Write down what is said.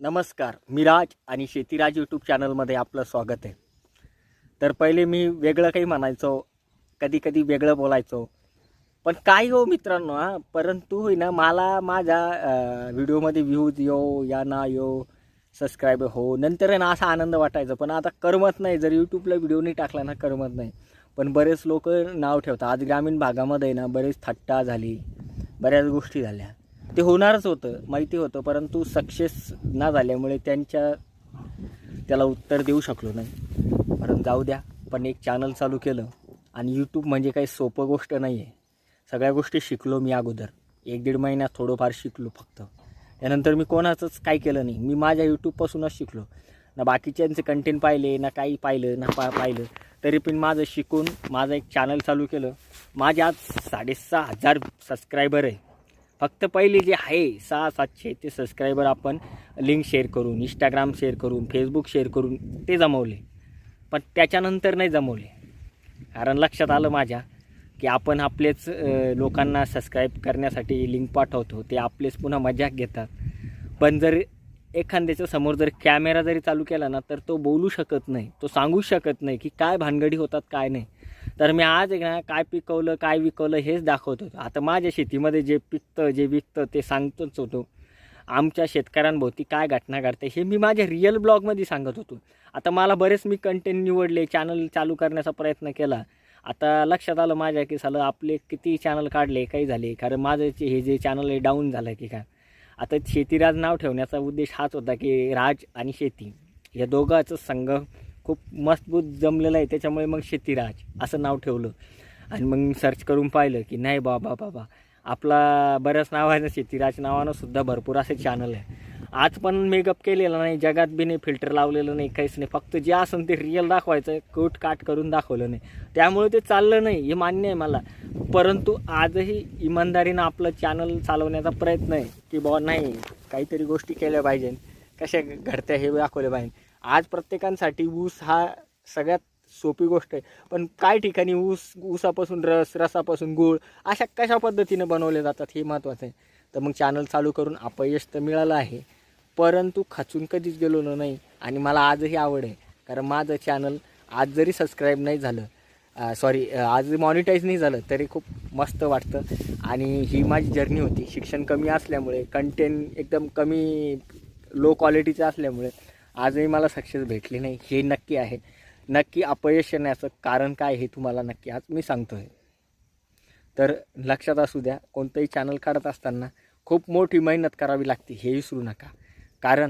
नमस्कार, मी राज आणि शेतीराज यूट्यूब चॅनलमध्ये आपलं स्वागत आहे. तर पहिले मी वेगळं काही म्हणायचो, कधी कधी वेगळं बोलायचो. पण काय हो मित्रांनो, परंतु आहे ना, मला माझ्या व्हिडिओमध्ये व्ह्यूज येऊ या ना येऊ, सबस्क्राईब हो, नंतर आहे ना असा आनंद वाटायचा. पण आता करमत नाही, जर यूट्यूबला व्हिडिओ नाही टाकला ना करमत नाही. पण बरेच लोक नाव ठेवतात. आज ग्रामीण भागामध्ये ना बरेच थट्टा झाली, बऱ्याच गोष्टी झाल्या. ते होणारच होतं, माहिती होतं, परंतु सक्सेस न झाल्यामुळे त्याला उत्तर देऊ शकलो नाही. परंतु जाऊ द्या. पण एक चॅनल चालू केलं आणि यूट्यूब म्हणजे काही सोपं गोष्ट नाही आहे. सगळ्या गोष्टी शिकलो मी अगोदर. 1-1.5 महिन्यात थोडंफार शिकलो फक्त. त्यानंतर मी कोणाचंच काही केलं नाही. मी माझ्या यूट्यूबपासूनच शिकलो. ना बाकीच्यांचे कंटेंट पाहिले, ना काही पाहिलं, ना पाहिलं. तरी पण माझं शिकून माझं एक चॅनल चालू केलं. माझे आज 6,500 सबस्क्रायबर आहे. फक्त पहिले जे आहे 600-700 ते सबस्क्रायबर आपण लिंक शेअर करून, इंस्टाग्राम शेअर करून, फेसबुक शेअर करून ते जमवले. पण त्याच्यानंतर नाही जमवले. कारण लक्षात आलं माझ्या की आपण आपलेच लोकांना सबस्क्राईब करण्यासाठी लिंक पाठवतो, ते आपलेच पुन्हा मजाक घेतात. पण जर एखाद्याच्या समोर जर कॅमेरा जरी चालू केला ना, तर तो बोलू शकत नाही, तो सांगू शकत नाही की काय भानगडी होतात काय नाही. तर मी आज आहे ना, काय पिकवलं काय विकवलं हेच दाखवत होतो. आता माझ्या शेतीमध्ये जे पिकतं जे विकतं ते सांगतोच होतो. आमच्या शेतकऱ्यांभोवती काय घटना घडते हे मी माझ्या रिअल ब्लॉगमध्ये सांगत होतो. आता मला बरेच मी कंटेंट निवडले, चॅनल चालू करण्याचा प्रयत्न केला. आता लक्षात आलं माझ्या की सालं आपले किती चॅनल काढले काही झाले. कारण माझं हे जे चॅनल आहे डाऊन झालं की काय. आता शेतीराज नाव ठेवण्याचा उद्देश हाच होता की राज आणि शेती या दोघांचं संघ खूप मजबूत जमलेलं आहे. त्याच्यामुळे मग शेतीराज असं नाव ठेवलं. आणि मग सर्च करून पाहिलं की नाही बाबा आपला बऱ्याच नावानं शेतीराज नावानं सुद्धा भरपूर असे चॅनल आहे. आज पण मेकअप केलेलं नाही, जगात बी नाही, फिल्टर लावलेलं नाही, काहीच नाही. फक्त जे असेल ते रिअल दाखवायचं, कोट काट करून दाखवलं नाही. त्यामुळे ते चाललं नाही हे मान्य आहे मला. परंतु आजही इमानदारीनं आपलं चॅनल चालवण्याचा प्रयत्न आहे की बुवा नाही, काहीतरी गोष्टी केल्या पाहिजे, कशा घडत्या हे दाखवले पाहिजे. आज प्रत्येकांसाठी ऊस हा सगळ्यात सोपी गोष्ट आहे. पण काही ठिकाणी ऊसापासून रसापासून गूळ अशा कशा पद्धतीने बनवले जातात हे महत्त्वाचं आहे. तर मग चॅनल चालू करून अपयश तर मिळालं आहे, परंतु खचून कधीच गेलो नाही. आणि मला आजही आवड आहे. कारण माझं चॅनल आज जरी सबस्क्राईब नाही झालं, आज मॉनिटाईज नाही झालं, तरी खूप मस्त वाटतं. आणि ही माझी जर्नी होती. शिक्षण कमी असल्यामुळे, कंटेंट एकदम कमी लो क्वालिटीचं असल्यामुळे आजही मला सक्सेस भेटली नाही हे नक्की आहे. नक्की अपयश येण्याचं कारण काय हे तुम्हाला नक्की आज मी सांगतो आहे. तर लक्षात असू द्या, कोणतंही चॅनल काढत असताना खूप मोठी मेहनत करावी लागते हे विसरू नका. कारण